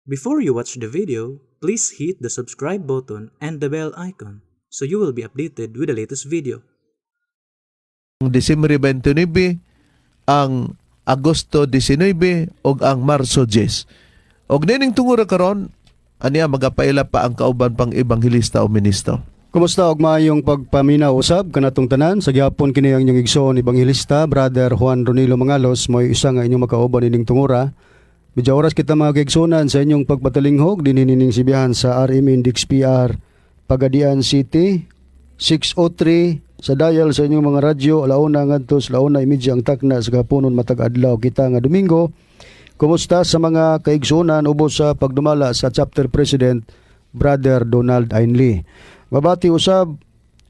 Before you watch the video, please hit the subscribe button and the bell icon so you will be updated with the latest video. Ang Disyembre 29, ang Agosto 19 ug ang Marso 10. Og nining tungura karon aniya magapaila pa ang kauban pang ebanghelista o ministro. Kumusta og maayong pagpaminaw usab kanatong tanan sa gihapon kini ang inyong igsoon ebanghelista Brother Juan Ronilo Mangalos mo'y isa nga inyong makauban ining tungura. Medyo oras kita mga kaigsunan sa inyong pagpatalinghog dininining sibihan sa RM Index PR Pagadian City 603 sa dial sa inyong mga radyo alauna ngadto sa alauna imedya ang takna sa gapunon matag adlaw kita nga Domingo. Kumusta sa mga kaigsunan ubos sa pagdumala sa chapter president Brother Donald Ainley. Babati usab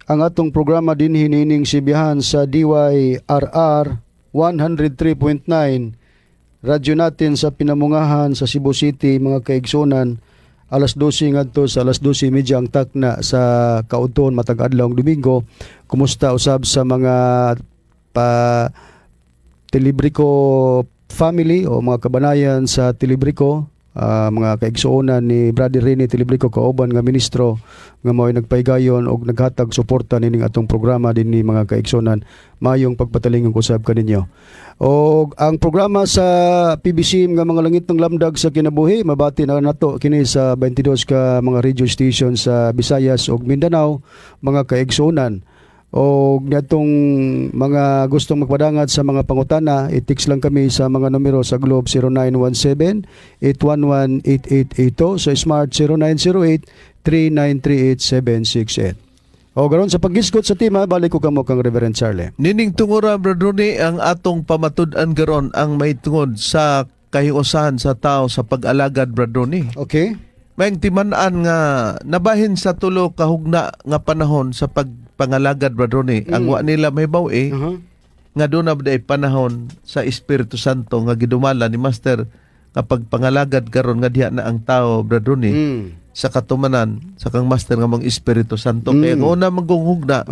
ang atong programa din hinining sibihan sa DYRR 103.9 radyo natin sa pinamungahan sa Cebu City mga kaigsunan alas 12 ngadto sa alas 12:30 ang takna sa kaudton matag adlaw Domingo. Kumusta usab sa mga Tilibrico family o mga kabanayan sa Tilibrico, mga kaigsuonan ni Brother Rene Tilibrico kauban nga ministro nga mao'y nagpaygayon og naghatag suporta nining atong programa din ni mga kaigsuonan. Mayong pagpatalingon usab kaninyo. O ang programa sa PBC nga mga langit ng lamdag sa kinabuhi mabati na nato kini sa 22 ka mga radio station sa Visayas ug Mindanao mga kaigsuonan. O nitong mga gustong magpadangat sa mga pangutana, i-text lang kami sa mga numero sa Globe 0917-811-8882, sa Smart 0908-3938-768. O garon sa paggisgot sa tema, balik ko kamo kang Reverend Charlie. Nining tungura Brother Ronnie, ang atong pamatud-an garon ang may tungod sa kahiusahan sa tao sa pag-alagad Brother Ronnie. Okay? May timan-an nga nabahin sa tulo kahugna nga panahon sa pagpangalagad Brother Ronnie. Ang wa nila may bawi nga doon na day panahon sa Espiritu Santo nga gidumala ni Master nga pagpangalagad karon nga diha na ang tao Brother Ronnie. Sa katumanan sa kang Master nga mong Espiritu Santo. Kaya ang una maghugna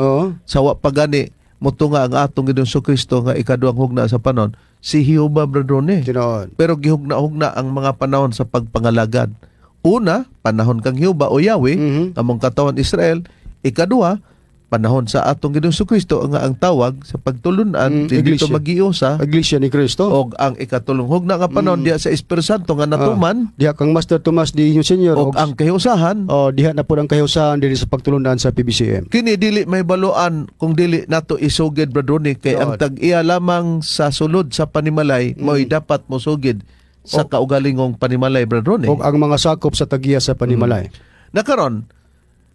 sa wa pagani motunga ang atong Ginoong Kristo nga ikaduhang hugna sa panon si Jehova Brother Ronnie. Pero gihugna-hugna ang mga panahon sa pagpangalagad. Una, panahon kang Jehova o Yahweh, among katawan Israel. Ikaduha, panahon sa atong Ginoong Kristo nga ang tawag sa pagtulunan dito mag-iusa Iglesia ni Cristo. og ang ikatulong hugna nga panahon diha sa Espiritu Santo nga natuman Diha kang Master Tomas Di Senior og ang kahiusahan. diha na po ang kahiusahan diri sa pagtulunan sa PBCM. Kini dili may baluan kung dili nato isugid Brother Ronnie kay ang tag-iya lamang sa sulod sa panimalay mo'y dapat mosugid sa kaugalingong panimalay Brother Ronnie. O ang mga sakop sa tagiya sa panimalay. Nakaron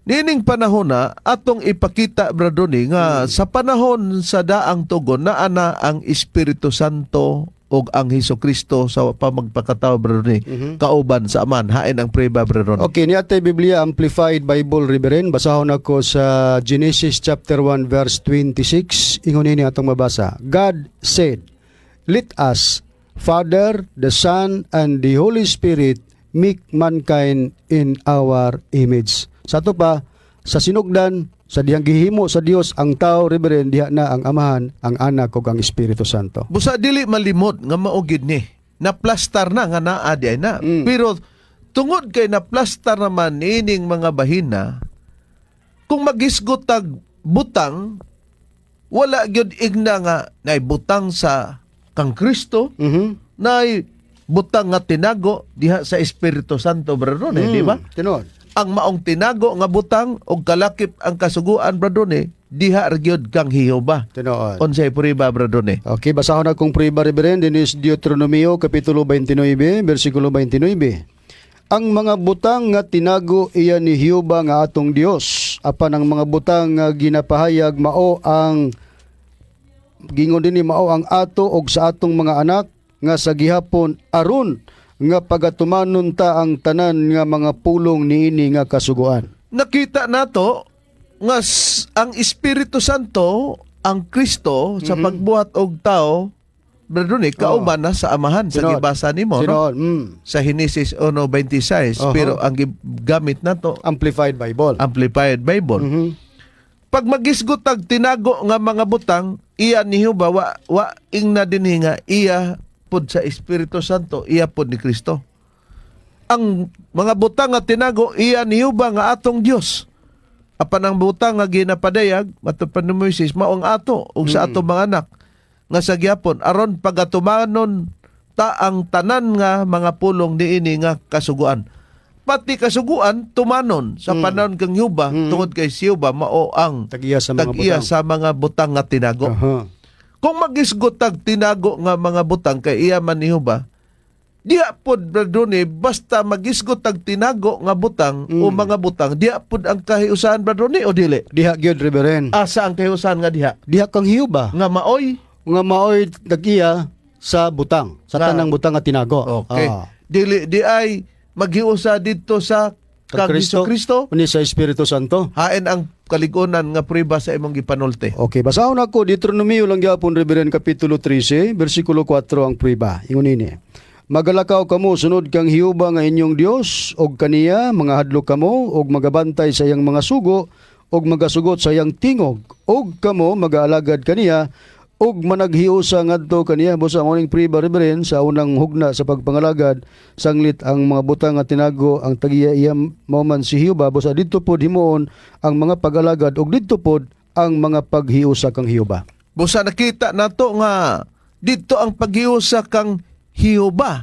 nining panahon na atong ipakita Brother Ronnie nga sa panahon sa daang tugon na ana ang Espiritu Santo ug ang Hesukristo sa pamagpakatao Brother Ronnie kauban sa aman hain ang preba Brother Ronnie. Okay, ni Ate Biblia Amplified Bible Reverend, basahon ako sa Genesis chapter 1 verse 26. Ingon ini atong mabasa. God said, "Let us, Father, the Son, and the Holy Spirit make mankind in our image." Sa to pa, sa sinugdan, sa diyang gihimo sa Dios ang tao, Reverend, diha na ang Amahan, ang Anak ug ang Espiritu Santo. Busa dili malimot nga maugid ni. Naplastar na nga naa di ay na. Pero tungod kay naplastar naman ining mga bahina, kung magisgot tag butang, wala gyud igna nga nay butang sa kang Kristo, nay butang nga tinago diha sa Espiritu Santo Brother Ronnie, di ba? Tinuod. Ang maong tinago nga butang og kalakip ang kasuguan Brother Ronnie, diha gyud kang Jehova. Tinuod. Unsay puriba Brother Ronnie? Okay, basahon na kong priba Reverend, din is Deuteronomio Kapitulo 29, versikulo 29. Ang mga butang nga tinago iya ni Jehova nga atong Dios, apan ang mga butang nga ginapahayag mao ang gingon dinhi mao ang ato og sa atong mga anak nga sa gihapon aron nga pagatumanon ta ang tanan nga mga pulong niini nga kasuguan. Nakita nato nga ang Espiritu Santo, ang Kristo sa pagbuhat og tao Brother Ronnie, kauban na sa amahan sa gibasa nimo no? Sa Genesis 1:26 pero ang gamit nato Amplified Bible. Amplified Bible. Pag magisgot tag tinago nga mga butang, iya ni Jehova wa ingna dinhi nga iya pod sa Espiritu Santo, iya pod ni Kristo. ang mga butang nga tinago iya ni Jehova nga atong Dios. Apan ang butang nga ginapadayag matupad ni Moises mao ang ato ug sa atong mga anak nga sa gyapon aron pagatumanon ta ang tanan nga mga pulong niini nga kasuguan. Pati kasuguan tumanon sa panahon kang Jehova tungod kay si Jehova mao ang Tag-iya sa mga tag-iya butang. sa mga butang nga tinago. Aha. Kung magisgot tag tinago nga mga butang kay iya man ni Jehova, diya pod bradone basta magisgot tag tinago nga butang o mga butang diya pod ang kahiusahan bradone o dili. Diha gyud Reverend. Asa ang kahiusahan nga diha? Diha kang Hiyuba Nga maoy. nga maoy tag-iya sa butang, sa Nga. tanang butang nga tinago. Okay. Ah. Dili di ay maghiusa dito sa kang Kristo. Ni sa Espiritu Santo. Hain ang kaligunan nga prueba sa imong gipanulti. Okay, basahon ako Deuteronomio lang gyapon Reverend kapitulo 13, bersikulo 4 ang prueba. Ingon ini. Magalakaw kamo sunod kang Hiyuba nga inyong Dios og kaniya mga hadlok kamo og magabantay sa iyang mga sugo og magasugot sa iyang tingog og kamo magaalagad kaniya og managhiusa ngadto kaniya busa ang uning prueba Reverend sa unang hugna sa pagpangalagad sanglit ang mga butang nga tinago ang tagiya iya mao man si Hiyuba busa didto pod himuon ang mga pag-alagad og didto pod ang mga paghiusa kang Hiyuba. Busa nakita nato nga dito ang paghiusa kang Hiyuba.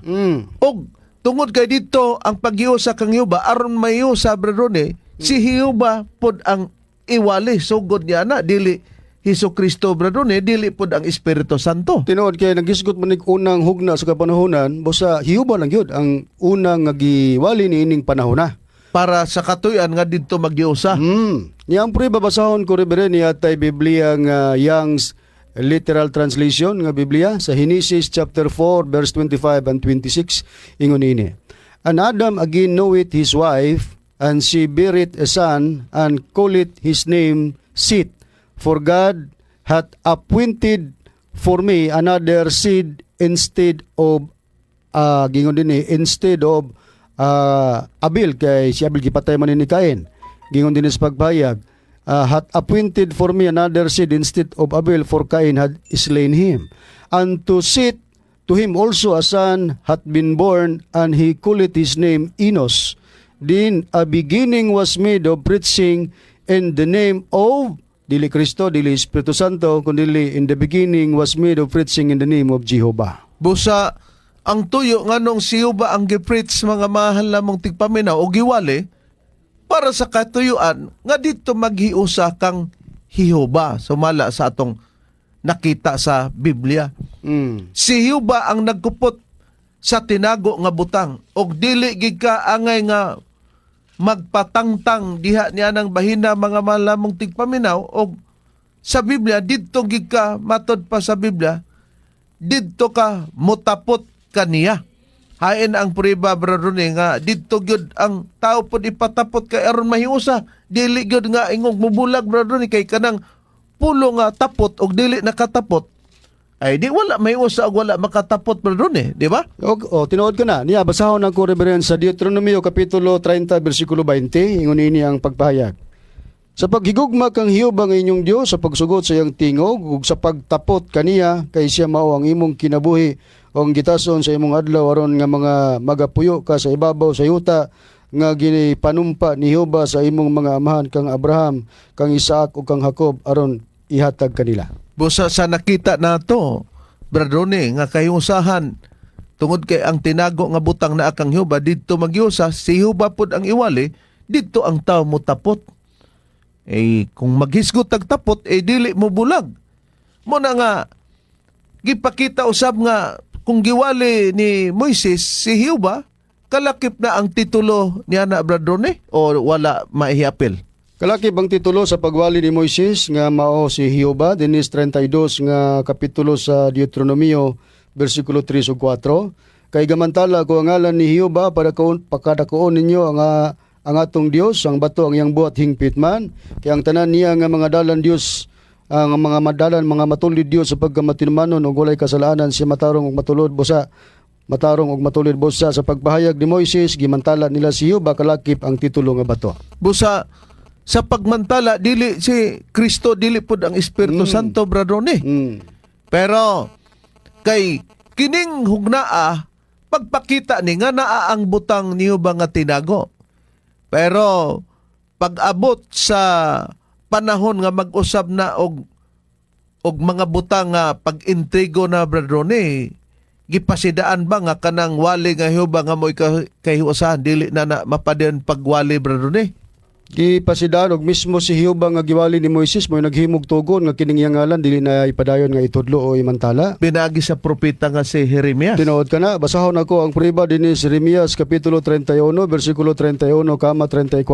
Og tungod kay dito ang paghiusa kang Hiyuba aron mahiusa bradone si Hiyuba pod ang iwali sugod niya na dili Hesukristo bradone dili pod ang Espiritu Santo. Tinuod kay nagisgot man ning unang hugna sa kapanahonan, busa Hiyuba lang gyud ang unang nga giwali niining panahona. Para sa katuyan nga dito maghiusa. Niyang prueba basahon ko Reverend niya tay Biblia nga Young's Literal Translation nga Biblia sa Genesis chapter 4 verse 25 and 26 ingon ini. And Adam again knoweth his wife, and she beareth a son, and calleth his name Seth. For God hath appointed for me another seed instead of Abel, kay si Abel gipatay man ni Cain. Gingon din sa pagpahayag, hath appointed for me another seed instead of Abel, for Cain had slain him. And to Seth, to him also a son hath been born, and he calleth his name Enos. Then a beginning was made of preaching in the name of dili Kristo, dili Espiritu Santo, kundi in the beginning was made of preaching in the name of Jehovah. Busa ang tuyo nganong si Hiyuba ang gipreach mga mahal lamang tigpaminaw o giwali para sa katuyuan nga dito maghiusa kang Hiyuba sumala sa atong nakita sa Biblia. Si Hiyuba ang nagkupot sa tinago nga butang og dili gid ka angay nga magpatangtang diha niya ng bahina mga malamong tigpaminaw o sa Biblia didto gid ka matod pa sa Biblia didto ka mutapot kaniya. Hain ang prueba bradone nga didto gyud ang tao pod ipatapot kay aron mahiusa dili gyud nga ingog mubulag bradone kay kanang pulo nga tapot og dili nakatapot ay di wala mahiusa og wala makatapot bradone, di ba? Tinuod ka na. Niya, basahon ako Reverend sa Deuteronomio kapitulo 30 bersikulo 20, ingon ini ang pagpahayag. Sa paghigugma kang Hiyuba nga inyong Dios sa pagsugot sa iyang tingog ug sa pagtapot kaniya kay siya mao ang imong kinabuhi o ang gitason sa imong adlaw aron nga mga magapuyo ka sa ibabaw sa yuta nga ginipanumpa ni Hiyuba sa imong mga amahan kang Abraham, kang Isaac ug kang Jacob aron ihatag kanila. Busa sa nakita nato bradone nga kahiusahan tungod kay ang tinago nga butang na akang Hiyuba didto maghiusa si Hiyuba pod ang iwali didto ang tao mo tapot. Kung maghisgot tag tapot dili mo bulag. Mo na nga gipakita usab nga kung giwali ni Moises si Hiyuba kalakip na ang titulo niya na bradone o wala maihapil. Kalakip ang titulo sa pagwali ni Moises nga mao si Hiyuba, dinis 32 nga kapitulo sa Deuteronomio bersikulo 3 ug 4. Kay gamantala ko ang ngalan ni Hiyuba para pakadakoon ninyo ang atong Dios, ang bato ang iyang buhat hingpit man, kay ang tanan niya nga mga dalan Dios, ang mga madalan mga matulid Dios sa pagkamatinmanon ug walay kasalanan siya matarong ug matulod busa. Matarong og matulid busa sa pagpahayag ni Moises, gimantala nila si Hiyuba kalakip ang titulo nga bato. Busa sa pagmantala dili si Kristo dili pud ang Espiritu Santo bradone. Pero kay kining hugnaa pagpakita ni nga naa ang butang niyo ba nga tinago. Pero pag-abot sa panahon nga mag-usab na og mga butang nga pag-intrigo na Brother Ronnie, gipasidaan ba nga kanang wali nga Jehova nga mo'y kahiwasahan dili na mapadayon pagwali Brother Ronnie? Gipasidaan og mismo si Jehova nga giwali ni Moises mo'y naghimog tugon nga kining ngalan dili na ipadayon nga itudlo o imantala. Pinagi sa propeta nga si Jeremias. Tinuod ka na, basahon ako ang prueba din ni Jeremias Kapitulo 31, versikulo 31, kama 34,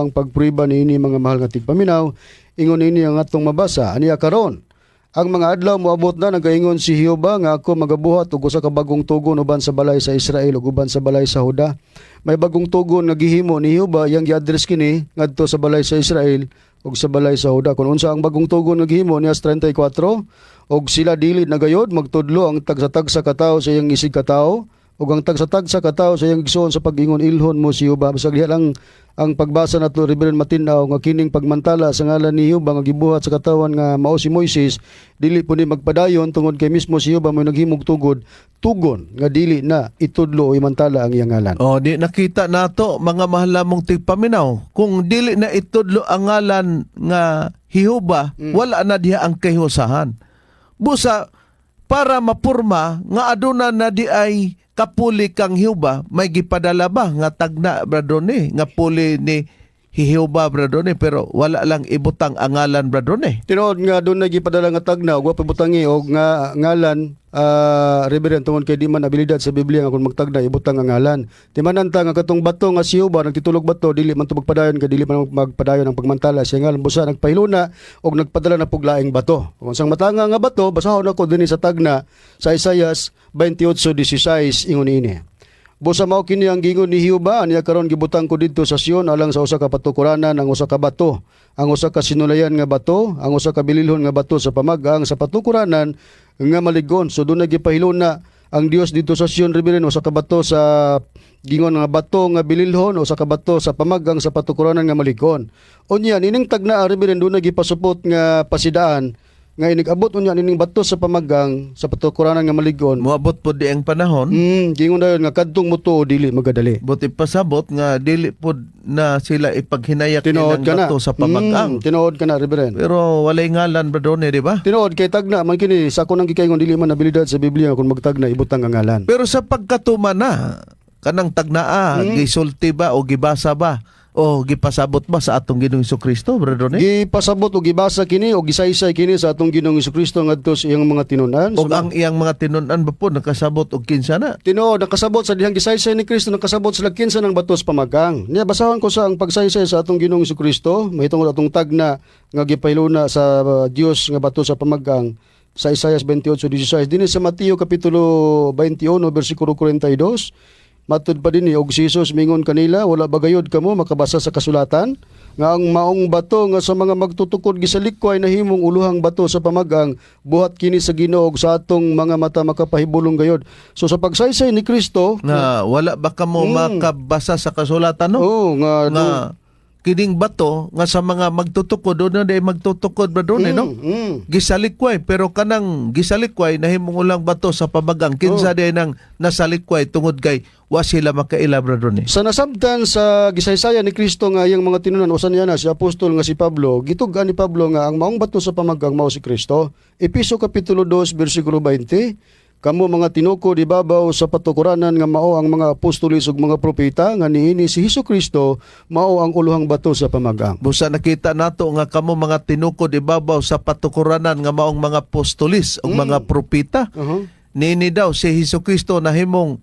ang pagprueba ni ini mga mahal nga tigpaminaw, ingon ini ang atong mabasa, aniya karon. Ang mga adlaw moabot na nagaingon si Jehova nga ako magabuhat og usa ka bagong tugon uban sa balay sa Israel ug uban sa balay sa Huda. May bagong tugon nga gihimo ni Jehova yang gi-address kini ngadto sa balay sa Israel ug sa balay sa Huda. Kun unsa ang bagong tugon nga gihimo niya sa 34 og sila dili nagayod magtudlo ang tagsa-tagsa ka tawo sa iyang isig ka tawo ug ang tagsa-tagsa ka tawo sa iyang igsoon sa pag-ingon ilhon mo si Jehova. Basag diha lang ang pagbasa nato Reverend Matinaw nga kining pagmantala sa ngalan ni Jehova nga gibuhat sa katawan nga mao si Moises dili po ni magpadayon tungod kay mismo si Jehova may naghimog tugon nga dili na itudlo o imantala ang iyang ngalan. O di nakita nato mga mahal namong tigpaminaw kung dili na itudlo ang ngalan nga Jehova wala na diha ang kahiusahan. Busa para mapurma nga aduna na di ay kapuli kang Jehova, may gipadala ba nga tagna Brother Ronnie nga puli ni Jehova Brother Ronnie pero wala lang ibutang ang ngalan Brother Ronnie. Tinuod nga doon na gipadala nga tagna ug wa pabutangi og nga ngalan Reverend tungod kay di man abilidad sa Biblia nga kung magtagna ibutang ang ngalan. Timananta nga katong bato nga si Jehova nagtitulog bato dili man to magpadayon kay dili man magpadayon ang pagmantala siya ngalan busa nagpahiluna og nagpadala na puglaing bato. Kung sang matanga nga bato basahon ako dinhi sa tagna sa Isaias 28:16 ingon ini. Busa mao kini ang gingon ni Jehova aniya karon gibutang ko didto sa Sion alang sa usa ka patukuranan ang usa ka bato, ang usa ka sinulayan nga bato, ang usa ka bililhon nga bato sa pamagang sa patukuranan nga maligon. So doon nagipahiluna ang Dios dito sa Sion Reverend usa ka bato sa gingon nga bato nga bililhon usa ka bato sa pamagang sa patukuranan nga maligon. Unya nining tagna Reverend doon nagipasupot nga pasidaan nga inigabot unya nining bato sa pamagang sa patukuranan nga maligon. Moabot po di ang panahon. Gingon dayon nga kadtong mutuo dili magadali. Buti pasabot nga dili po na sila ipaghinayak Tinuod nilang ka na. bato sa pamagang. Tinuod ka na Reverend. Pero walay ngalan Brother Ronnie, di ba? Tinuod kay tagna man kini sa ako nang gikaingon dili man abilidad sa Biblia kung magtagna ibutang ang ngalan. Pero sa pagkatuma na kanang tagnaa, gisulti ba o gibasa ba o gipasabot ba sa atong Ginoong Jesucristo Brother Ronnie? Gipasabot o gibasa kini o gisaysay kini sa atong Ginoong Jesucristo ngadto sa iyang mga tinunan. O ang iyang mga tinunan ba po nakasabot og kinsa na? Tinuod nakasabot sa dihang gisaysay ni Kristo nakasabot sa kinsa ng batos pamagang. Niya basahon ko sa ang pagsaysay sa atong Ginoong Jesucristo mahitungod atong tagna nga gipailuna sa Dios nga bato sa pamagang sa Isaias 28:16 dinhi sa Mateo kapitulo 21 bersikulo 42. Matud pa din og si Jesus mingon kanila wala bagayod kamo makabasa sa kasulatan nga ang maong bato nga sa mga magtutukod gisalikway nahimong uluhang bato sa pamagang buhat kini sa Ginoo sa atong mga mata makapahibulong gayod. So sa pagsaysay ni Kristo Na wala ba kamo makabasa sa kasulatan no? nga Kining bato nga sa mga magtutukod o na day magtutukod Brother Ronnie, no? Gisalikway pero kanang gisalikway nahimong ulang bato sa pamagang kinsa day nang nasalikway tungod kay wa sila makaila Brother Ronnie. sa nasabtan sa gisaysayan ni Kristo nga iyang mga tinunan usan niya na si apostol nga si Pablo gitugan ni Pablo nga ang maong bato sa pamagang mao si Kristo. Episo kapitulo 2 bersikulo 20 kamo mga tinuko di babaw sa patukuranan nga mao ang mga apostolis ug mga propeta nga niini si Hesukristo mao ang uluhang bato sa pamagang. Busa nakita nato nga kamo mga tinukod ibabaw sa patukuranan nga maong mga apostolis ug mga propeta. Nini daw si Hesukristo nahimong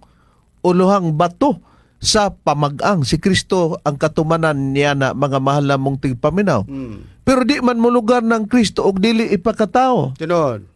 uluhang bato sa pamagang. Si Kristo ang katumanan niya na mga mahal namong tigpaminaw. Pero di man mo lugar ng Kristo og dili ipakatao. Tinuod.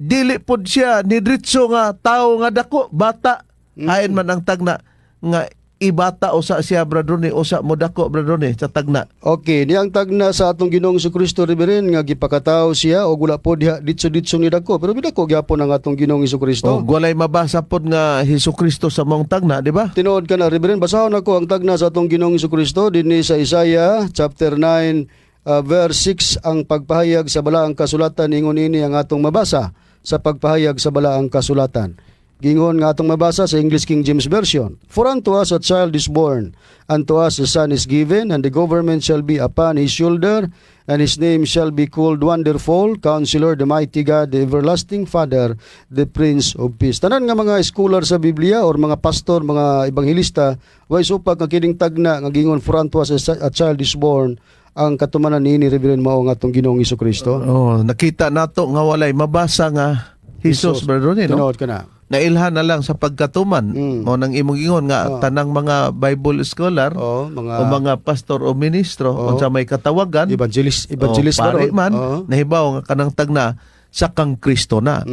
Dili pod siya nidritso nga tao nga dako bata hain man ang tagna nga ibata usa siya Brother Ronnie usa mo dako Brother Ronnie sa tagna. Okay, niyang tagna sa atong Ginoong Jesucristo Reverend nga gipakatao siya o wala po diha ditso-ditso ni dako pero bidako gyapon ang atong Ginoong Jesucristo. Walay mabasa pod nga Hesukristo sa mong tagna, di ba? Tinuod ka na Reverend basahon ako ang tagna sa atong Ginoong Jesucristo dinhi sa Isaiah chapter 9 verse 6 ang pagpahayag sa balaang kasulatan ingon ini ang atong mabasa sa pagpahayag sa balaang kasulatan. Gingon nga atong mabasa sa English King James Version. For unto us a child is born, unto us a son is given, and the government shall be upon his shoulder, and his name shall be called Wonderful, Counselor, the Mighty God, the Everlasting Father, the Prince of Peace. Tanan nga mga scholar sa Biblia or mga pastor, mga ebanghilista, way supag nga kining tagna nga gingon for unto us a child is born, ang katumanan ni Reverend Mao nga atong Ginoong Hesukristo. Oh, nakita nato nga walay mabasa nga Jesus, Brother Ronnie, no? Tinuod ka na. Nailhan na lang sa pagkatuman o nang imong ingon nga tanang mga Bible scholar Oh, o mga pastor o ministro unsa may katawagan evangelist pare ba ron? man nahibaw nga kanang tagna sa kang Kristo na.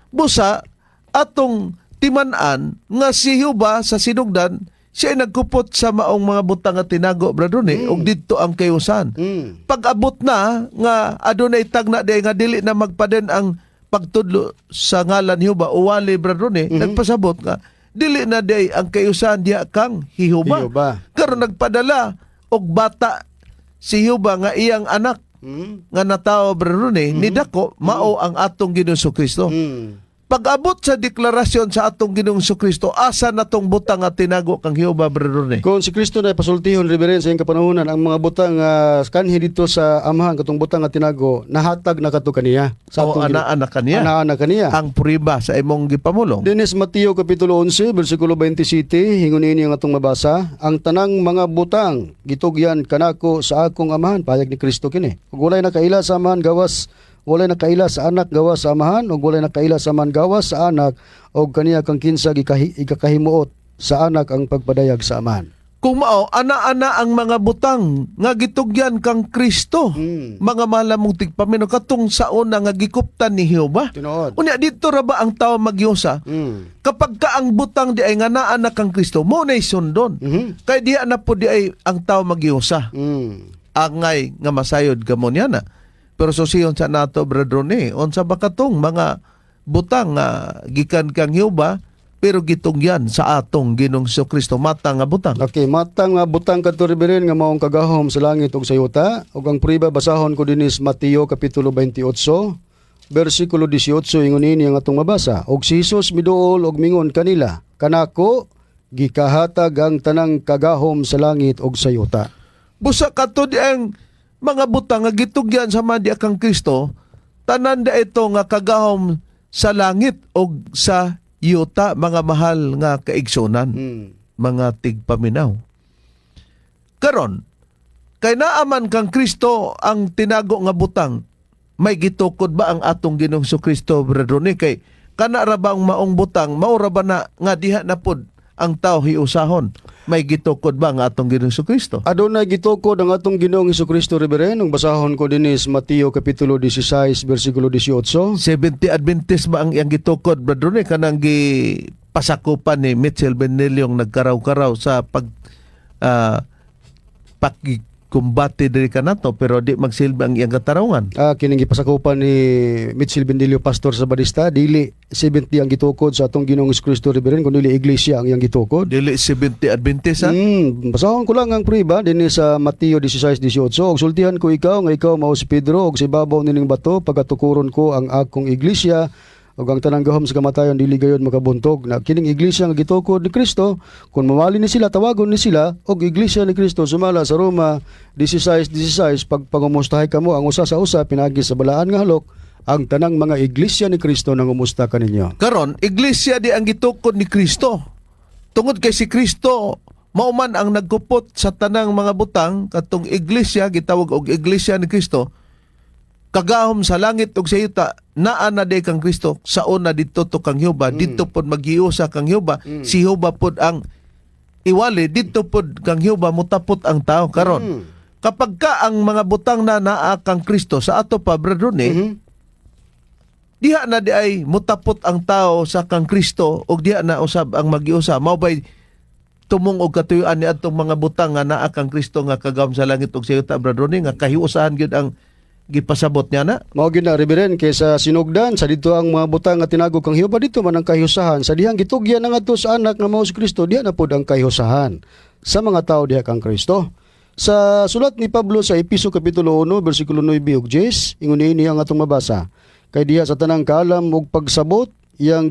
Busa atong timan-an nga si Jehova sa sinugdan siya ay nagkupot sa maong mga butang nga tinago, Brother Ronnie, ug didto ang kayusan. Pag-abot na nga adunay tagna di nga dili na magpaden ang pagtudlo sa ngalan ni Jehova o wali, Brother Ronnie, nagpasabot nga dili na day ang kayusan diha kang Jehova. Karon nagpadala og bata si Jehova nga iyang anak nga natawo, Brother Ronnie, ni dako mao ang atong Ginoong Kristo. Pag-abot sa deklarasyon sa atong Ginoong Kristo, asa natong butang nga tinago kang Jehova, Brother Ronnie? Kung si Kristo na pasultihon, Reverend, sa iyong kapanahunan, ang mga butang kanhi dito sa amahan, katong butang nga tinago, nahatag na kato kaniya. Sa ana-anak kaniya. Ana-anak kaniya. Ang puriba sa imong gipamulong. Dinis Mateo Kapitulo 11, versikulo 27, hingon ini ang atong mabasa, ang tanang mga butang, gitugyan kanako sa akong amahan, payag ni Kristo kini. Kung walay nakaila sa amahan, gawas walay nakaila sa anak gawas sa amahan, o walay nakaila sa amahan gawas sa anak, o kaniya kang kinsa ikakahimuot sa anak ang pagpadayag sa amahan. Kung mao, ana-ana ang mga butang nga gitugyan kang Kristo. Mga malamong tigpamino katong sa una nga gikuptan ni Jehova. Tinuod. Unya dito ra ba ang tawo magyosa? Kapag ka ang butang di ay nga naa kang Kristo, mo nay sundon. Kay diha na po di ay ang tawo magyosa. Angay nga masayod gamo niya na. Pero susiyon sa nato, Brother Ronnie, unsa ba katong mga butang nga gikan kang Jehova pero gitungyan sa atong Ginoong Kristo mata nga butang. Okay, mata nga butang kadto Reverend nga maong kagahom sa langit ug sa yuta, ug ang priba basahon ko dinis Mateo Kapitulo 28, versikulo 18, ingon ini ang atong mabasa. Og si Jesus miduol og mingon kanila, kanako gikahatag ang tanang kagahom sa langit ug sa yuta. Busa kato di ang mga butang nga gitugyan sa madya kang Kristo, tanan da ito nga kagahom sa langit o sa yuta, mga mahal nga kaigsunan, mga tigpaminaw. Karon, kay naaman kang Kristo ang tinago nga butang, may gitukod ba ang atong Ginoong Kristo, Brother Ronnie? Kay kana ra ba ang maong butang, maura ba na nga diha na pod ang tao hiusahon? May gitukod ba ang atong Ginoong Kristo? Adunay gitukod ang atong Ginoong Kristo, Reverend, nung basahon ko dinis Mateo Kapitulo 16, versikulo 18. 70 Adventist ba ang iyang gitukod, Brother Ronnie? Kanang gipasakupan ni Mitchell Beneliong nagkaraw-karaw sa pakikumbati diri kanato pero di magsilbi ang iyang katarongan. Kining gipasakupan ni Mitchell Bendelio pastor sa Badista, dili 70 ang gitukod sa atong Ginoong Kristo, Reverend, kun dili iglesia ang iyang gitukod. Dili 70 Adventist, ha? Basahon ko lang ang priba dinhi sa Mateo 16:18. Og sultihan ko ikaw nga ikaw mao si Pedro, og sa ibabaw nining bato pagatukuron ko ang akong iglesia, ug ang tanang gahom sa kamatayon dili gayon makabuntog. Na kining iglesia nga gitukod ni Kristo, kun mawali ni sila tawagon ni sila og iglesia ni Kristo sumala sa Roma 16:16, pagpangumustahay kamo ang usa sa usa pinagi sa balaan nga halok, ang tanang mga iglesia ni Kristo nangumusta kaninyo. Karon, iglesia di ang gitukod ni Kristo. Tungod kay si Kristo, mauman ang nagkupot sa tanang mga butang, katong iglesia, gitawag og iglesia ni Kristo, kagahom sa langit ug sa yuta, naa na day kang Kristo, sa una dito to kang Jehova, dito pod maghiusa kang Jehova, si Jehova pod ang iwali, dito pod kang Jehova mutapot ang tao. Karon, kapag ka ang mga butang na naa kang Kristo, sa ato pa, Brother Ronnie, diha na di ay mutapot ang tao sa kang Kristo o diha na usab ang magiusa. Mao bay tumong og katuyuan ni atong mga butang nga naa kang Kristo nga kagahom sa langit ug sa yuta, Brother Ronnie, nga kahiusahan gyud ang gipasabot niya na. Mao gyud na, Reverend, kaysa sinugdan sa dito ang mga butang nga tinago kang Jehova, dito man ang kahiusahan. Sa dihang gitugyan na ngadto sa anak nga mao si Kristo, diha na pod ang kahiusahan sa mga tao diha kang Kristo. Sa sulat ni Pablo sa Episo Kapitulo 1, versikulo 9 ug 10, ingon ini ang atong mabasa. Kay diha sa tanang kaalam ug pagsabot, iyang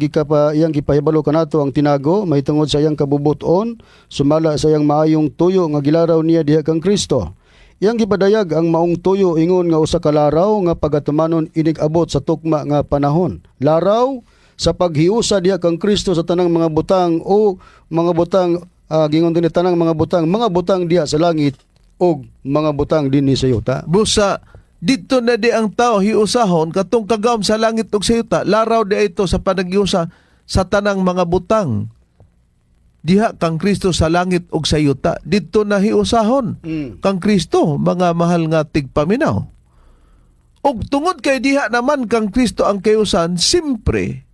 gipahibalo kanato ang tinago mahitungod sa iyang kabubuton sumala sa iyang maayong tuyo nga gilaraw niya diha kang Kristo. Iyang gipadayag ang maong tuyo ingon nga usa ka laraw nga pagatumanon inig abot sa tukma nga panahon. Laraw sa paghiusa diha kang Kristo sa tanang mga butang o mga butang gingon din tanang mga butang diha sa langit o mga butang dinhi sa yuta. Busa, dito na di ang tao hiusahon katong kagawom sa langit ug sa yuta. Laraw di ito sa panagiusa sa tanang mga butang. Diha kang Kristo sa langit ug sa yuta. Dito na hiusahon kang Kristo, mga mahal nga tigpaminaw. Ug tungod kay diha naman kang Kristo ang kayusan, simpre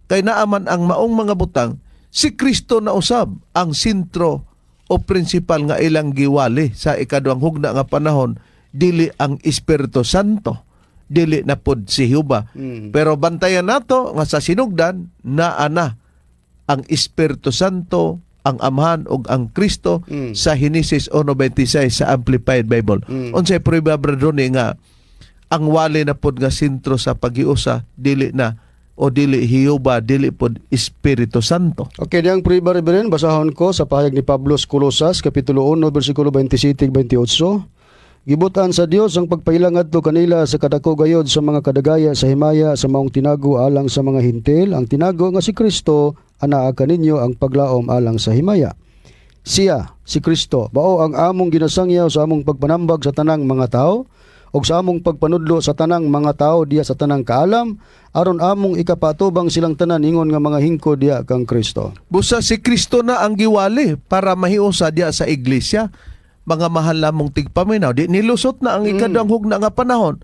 kay naaman ang maong mga butang, si Kristo na usab ang sentro o prinsipal nga ilang giwali sa ikaduhang hugna nga panahon, dili ang Espiritu Santo, dili na pod si Jehova. Pero bantayan nato nga sa sinugdan naa na ang Espiritu Santo, ang Amahan ug ang Kristo sa Henesis 1:26 sa Amplified Bible. Unsay prueba brother ni nga ang wali na pod nga sentro sa paghiusa dili na o dili Jehova, dili pod Espiritu Santo. Okay, diyang prueba rin, basahon ko sa pahayag ni Pablo sa Colosas, Kapitulo 1, versikulo 27-28. Gibutan sa Dios ang pagpailang adto kanila sa kadako gayod sa mga kadagaya sa himaya sa maong tinago alang sa mga hintil, ang tinago nga si Kristo, anaa kaninyo ang paglaom alang sa himaya. Siya, si Kristo, bao ang among ginasangyaw sa among pagpanambag sa tanang mga tao, o sa among pagpanudlo sa tanang mga tao diya sa tanang kaalam, aron among ikapatubang silang tanan ingon nga mga hingko diya kang Kristo. Busa si Kristo na ang giwali para mahiusa diya sa iglesia. Mga mahal lamong tigpaminaw, di nilusot na ang ikaduhang hugna nga panahon.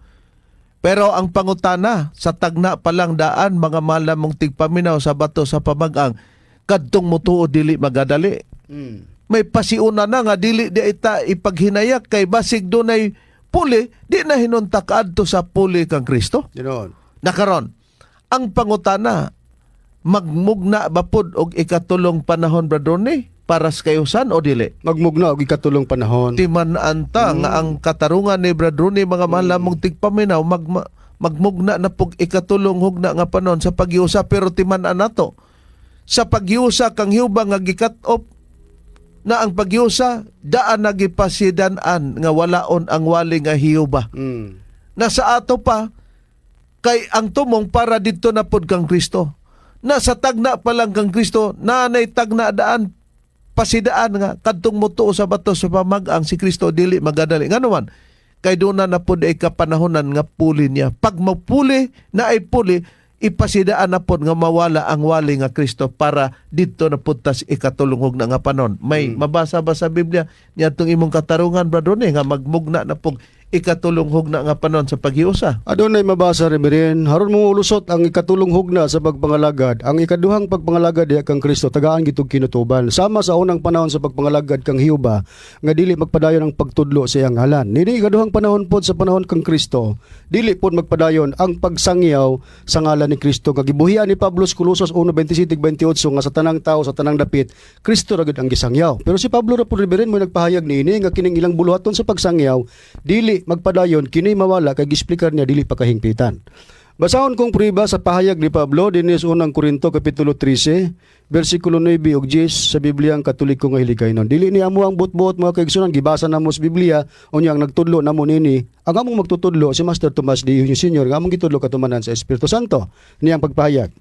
Pero ang pangutana, sa tagna palang daan, mga mahal lamong tigpaminaw sa bato sa pamagang, kadtong mutuo dili magadali. May pasiuna na nga dili di ita ipaghinayak kay basig dunay puli, di na hinuntak adto sa puli kang Kristo. Nakaron, ang pangutana, magmugna ba pod og ikatulong panahon brother ni para sa kayusan o dili? Magmugna og ikatulong panahon. Timan anta nga ang katarungan ni brother ni mga malamong tigpaminaw magmugna na pog ikatulong hugna nga panahon sa paghiusa, pero timan-an nato sa paghiusa kang Jehova nga gikat op na ang paghiusa daan nagipasidan-an nga walaon ang wali nga Jehova. Nasa ato pa kay ang tumong para didto na pod kang Kristo. Nasa tagna pa lang kang Kristo, nanay tagna daan pasidaan nga kadtong mutuo sa bato sa pamagang si Kristo dili magadali. Nganuman kay doon na pod ay kapanahonan nga puli niya. Pag mapuli na ay puli, ipasidaan na pod nga mawala ang wali nga Kristo para dito na putas ikatulong na nga panon. May mabasa ba sa Biblia niya itong imong katarungan brother ni nga magmugna na pog ikatulong hugna nga panon sa paghiusa? Adunay mabasa rin, haron mo ulusot ang ikatulong hugna sa pagpangalagad. Ang ikaduhang pagpangalagad diha kang Kristo tagaan gitug kinutuban. Sama sa unang panahon sa pagpangalagad kang Jehova nga dili magpadayon ang pagtudlo sa iyang ngalan. Nini ikaduhang panahon pod sa panahon kang Kristo, dili pod magpadayon ang pagsangyaw sa ngalan ni Kristo. Kagibuhian ni Pablo sa Colosas 1:27-28 nga sa tanang tao sa tanang dapit, Kristo ra gid ang gisangyaw. Pero si Pablo ra pod rin mo nagpahayag niini nga kining ilang buluhaton sa pagsangyaw dili magpadayon kini mawala kay gisplikar niya dili pa kahingpitan. Basahon kong prueba sa pahayag ni Pablo dinhi sa unang Korinto kapitulo 13 bersikulo 9 ug 10 sa Bibliang Katoliko nga hiligaynon. Dili ni amo ang butbot mga kaigsunan gibasa namo sa Biblia unya ang nagtudlo namo nini. Ang among magtutudlo si Master Tomas D. Jr. nga among gitudlo katumanan sa Espiritu Santo niyang pagpahayag.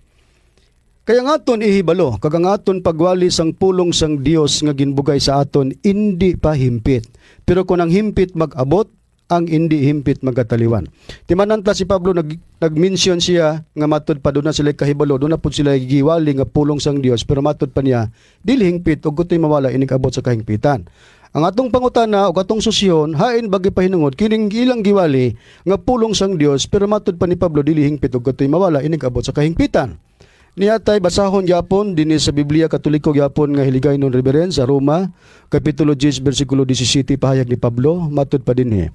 Kaya nga aton ihibalo, kag ang aton pagwali sang pulong sang Dios nga ginbugay sa aton indi pa himpit. Pero kung ang himpit mag-abot, ang hindi himpit magataliwan. Timananta si Pablo nag-mention siya nga matud pa doon na sila kahibalo, doon na po sila giwali nga pulong sang Dios, pero matud pa niya, dili hingpit o gutoy mawala inig-abot sa kahingpitan. Ang atong pangutana o atong susyon, hain bagi pahinungod, kining ilang giwali nga pulong sang Dios, pero matud pa ni Pablo, dili hingpit o gutoy mawala inig-abot sa kahingpitan. Niyatay basahon yapon dinhi sa Biblia Katoliko yapon nga hiligaynon reveren sa Roma kapitulo 10 bersikulo 17 pahayag ni Pablo matud pa dinhi.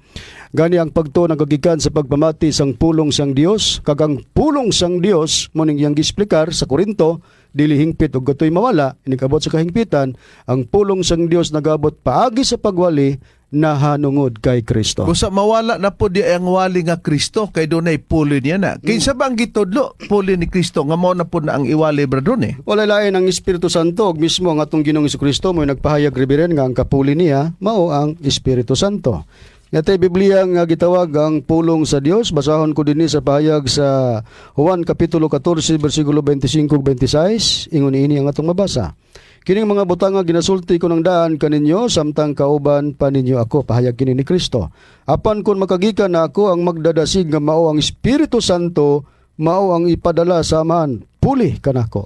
Gani ang pagtuo nagagikan sa pagpamati sang pulong sang Dios kag ang pulong sang Dios mo ning iyang gisplikar sa Korinto dili hingpit ug gatoy mawala inikabot sa kahingpitan. Ang pulong sang Dios nagabot paagi sa pagwali nahanungod kay Kristo. Busa mawala na po di ang wali nga Kristo kay dunay puli niya na. Kinsa ba ang gitudlo puli ni Kristo nga mao na po na ang iwali bradron eh. Wala lain ang Espiritu Santo ug mismo nga atong Ginoong Kristo mo nagpahayag ribiren nga ang kapuli niya mao ang Espiritu Santo. Natay Biblia nga gitawag ang pulong sa Dios. Basahon ko dinhi sa pahayag sa Juan kapitulo 14 bersikulo 25-26. Ingon ini ang atong mabasa. Kining mga butang nga ginasulti ko ng daan kaninyo samtang kauban pa ninyo ako, pahayag kini ni Kristo. Apan kun makagikan na ako ang magdadasig nga mao ang Espiritu Santo, mao ang ipadala sa amahan, puli kanako.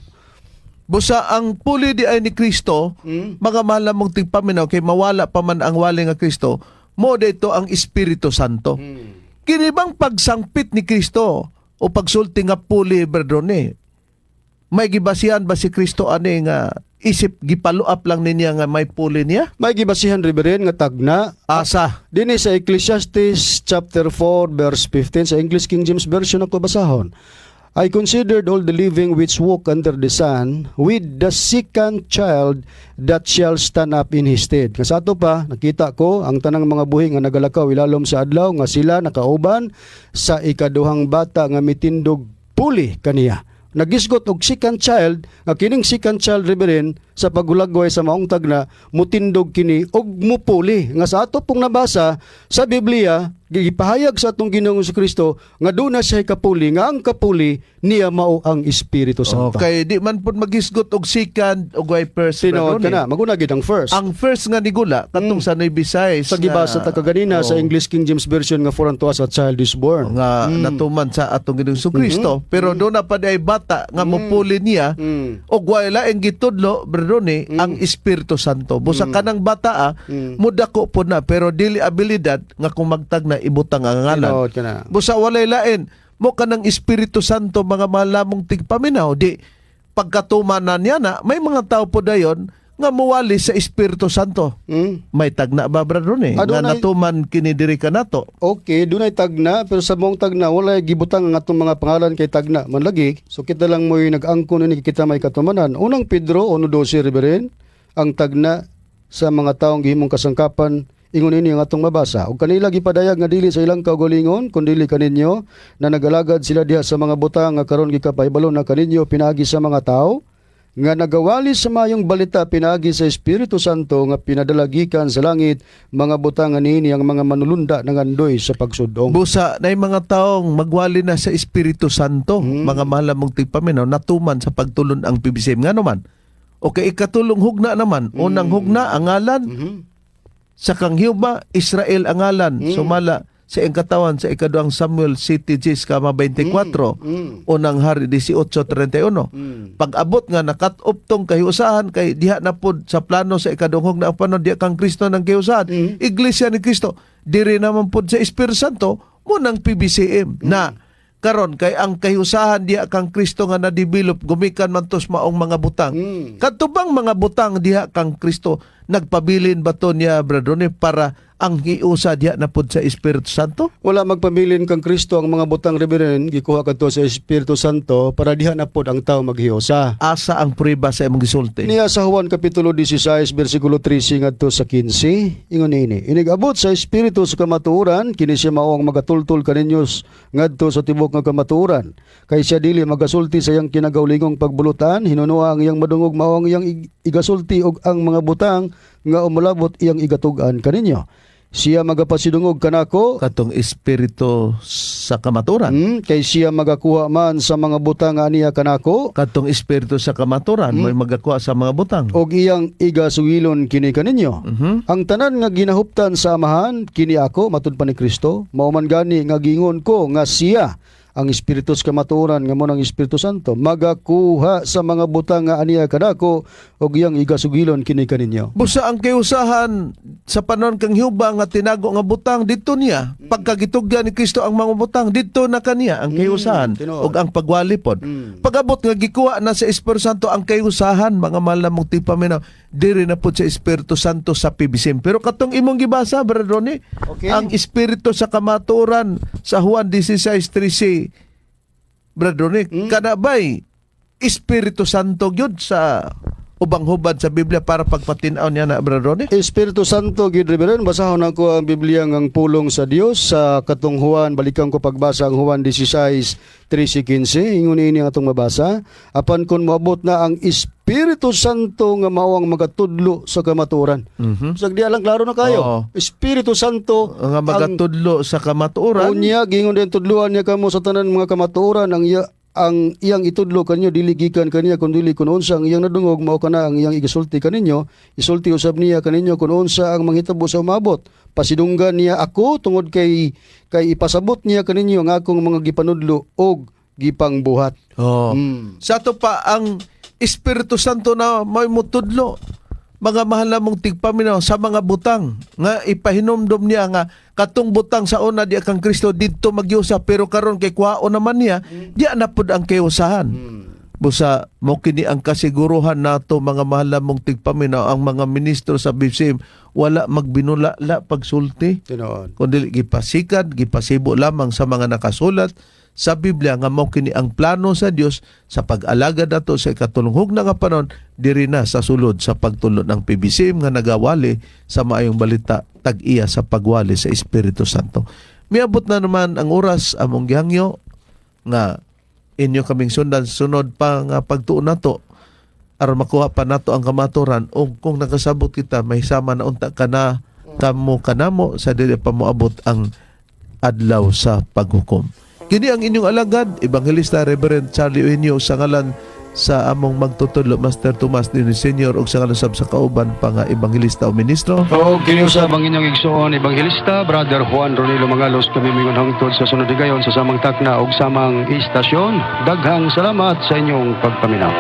Busa ang puli di ay ni Kristo, mga malamong tigpaminaw kay mawala pa man ang wali nga Kristo, mo dito ang Espiritu Santo. Kini bang pagsangpit ni Kristo o pagsulti nga puli brethren eh, may gibasihan ba si Kristo ani nga isip gipaluap lang niya nga may puli niya? May gibasihan ribiren nga tagna Asa? dinhi sa Ecclesiastes chapter 4 verse 15 sa English King James Version ako basahon. I considered all the living which walk under the sun with the second child that shall stand up in his stead. Kasi ato pa, nakita ko ang tanang mga buhi nga nagalakaw ilalom sa adlaw nga sila nakauban sa ikaduhang bata nga mitindog puli kaniya. Nagisgot og second child, nga kining second child riberin sa pagulagway sa maong tagna, mutindog kini og mupuli. Nga sa ato pong nabasa sa Biblia, gipahayag sa atong Ginoong Kristo nga doon na siya kapuli, nga ang kapuli niya mao ang Espiritu Santo. Okay, di man po magisgot og second og way first. Tinuod ka brethren, na, maguna gid ang first. Ang first nga nigula katong sa Noy Visayas Sa gibasa ta kaganina sa English King James Version nga for unto us a child is born. nga natuman sa atong Ginoong Kristo, pero doon na pa ay bata nga mupuli niya og wala ang gitudlo brethren ang Espiritu Santo. Busa kanang bata mudako po na pero dili abilidad nga kung magtag na ibutang ang ngalan. Tinuod ka na. Busa walay lain mo kanang Espiritu Santo mga malamong tigpaminaw di pagkatumanan niya na may mga tao po dayon nga muwali sa Espiritu Santo. May tagna ba brethren nga Adunay- natuman kini diri kanato. Okay, dunay tagna pero sa mong tagna wala gibutang ang atong mga pangalan kay tagna man lagi. So kita lang mo'y nag-angkon ni kita may katumanan. Unang Pedro 1:12 riberin ang tagna sa mga taong gihimong kasangkapan ingon ini ang atong mabasa. Ug kanila gipadayag nga dili sa ilang kaugalingon kundi kaninyo na nagalagad sila diha sa mga butang nga karon gikapahibalon na kaninyo pinaagi sa mga tao nga nagawali sa mayong balita pinaagi sa Espiritu Santo nga pinadala gikan sa langit mga butang niini ang mga manulunda nangandoy sa pagsudong. Busa na mga taong magwali na sa Espiritu Santo, mga malamong tigpaminaw, natuman sa pagtulon ang PBCM. Nga naman, okay, ikatulong hugna naman. Unang hugna, ang ngalan, sa Kanghiuba, Israel ang ngalan. Sumala sa katawan sa ikaduhang Samuel City Gis, kama 24, unang hari 18:31. Pag-abot nga nakat-up tong kahiusahan, kay diha na pod sa plano sa ikaduhang hugna ang panon, diha kang Kristo ng kahiusahan. Iglesia ni Kristo, diri naman pod sa Espiritu Santo, munang PBCM na karon kay ang kahiusahan diha kang Kristo nga na-develop gumikan man tos maong mga butang. Katubang mga butang diha kang Kristo nagpabilin bato niya brethren para ang hiusa diha na pod sa Espiritu Santo. Wala magpamilin kang Kristo ang mga butang riberin gikuha kadto sa Espiritu Santo para diha na pod ang tao maghiusa. Asa ang prueba sa imong gisulti? Niya sa Juan kapitulo 16 bersikulo 13 ngadto sa 15 ingon ini inigabot sa Espiritu sa kamatuoran kini siya mao ang magatultol kaninyo ngadto sa tibok nga kamatuoran kay siya dili magasulti sa iyang kinagawlingong pagbulutan hinunoa ang iyang madungog mao ang iyang igasulti og ang mga butang nga umulabot iyang igatugan kaninyo. Siya magapasidungog kanako Katong Espiritu sa kamaturan. kay siya magakuha man sa mga butang nga aniya kanako Katong Espiritu sa kamaturan may magakuha sa mga butang. og iyang igasugilon kini kaninyo. Ang tanan nga ginahuptan sa amahan kini ako matud pa ni Kristo mao man gani nga gingon ko nga siya ang Espiritu sa kamatuoran nga mo ng Espiritu Santo magakuha sa mga butang nga aniya kanako og iyang igasugilon kini kaninyo. Busa ang kayusahan sa panon kang Hiuba nga tinago nga butang dito niya. Pagkagitugyan ni Kristo ang mga butang dito na kaniya ang kayusahan tinuod. ug ang pagwalipod. Pagabot nga gikuha na sa Espiritu Santo ang kayusahan mga malamong tipaminaw diri na pud sa Espiritu Santo sa PBCM. Pero katong imong gibasa Brother Ronnie, Okay. ang Espiritu sa kamatuoran sa Juan 16:13 Brother Ronnie, kana ba'y Espiritu Santo gyud sa ubang hubad sa Biblia para pagpatinaw niya na, Brother Ronnie? Espiritu Santo gid Reverend, basahon ako ang Biblia ngang pulong sa Dios sa katong Juan, balikan ko pagbasa ang Juan 16:13-15, ingon ini ang atong mabasa. Apan kun moabot na ang Espiritu Santo nga mao ang magatudlo sa kamatuoran. Sa diya lang klaro na kayo. Oo. Espiritu Santo Nga magatudlo sa kamatuoran. unya gingon din tudluan niya kamo sa tanan mga kamatuoran ang iyang itudlo kanyo dili gikan kaniya kun dili kun unsa ang iyang nadungog mao kana ang iyang igisulti kaninyo, isulti usab niya kaninyo kun unsa ang manghitabo sa umabot. Pasidunggan niya ako tungod kay ipasabot niya kaninyo ang akong mga gipanudlo og gipangbuhat. Oh. Sa to pa ang Espiritu Santo na may mutudlo, mga mahal na mong tigpaminaw sa mga butang nga ipahinomdom niya nga katong butang sa una di kang Kristo didto magyusa pero karon kay kuhaon naman niya diya na pud ang kayusahan. Busa mo kini ang kasiguruhan nato mga mahal na mong tigpaminaw, ang mga ministro sa BCM wala magbinulala pagsulti Tinuod. kundi gipasikad gipasibo lamang sa mga nakasulat sa Biblia nga mao kini ang plano sa Dios sa pag-alagad nato sa ikatulunghog na nga panahon diri na sa sulod sa pagtulod ng PBCM nga nagawali sa maayong balita tag-iya sa pagwali sa Espiritu Santo. Miabot na naman ang oras among gihangyo nga inyo kaming sundan sunod pa nga pagtuon nato aron makuha pa nato ang kamaturan o kung nakasabot kita mahisama na unta kana kanamo sa dili pa moabot ang adlaw sa paghukom. Kini ang inyong alagad, Evangelista Reverend Charlie Eugenio sa ngalan sa among magtutulo Master Tomas Dini Senior ug sa ngalan sab sa kauban pa nga Evangelista o Ministro. O kiniusab ang inyong igsoon Evangelista Brother Juan Ronilo Mangalos, kami mingon hangtod sa sunod higayon sa samang takna ug samang istasyon. Daghang salamat sa inyong pagpaminaw.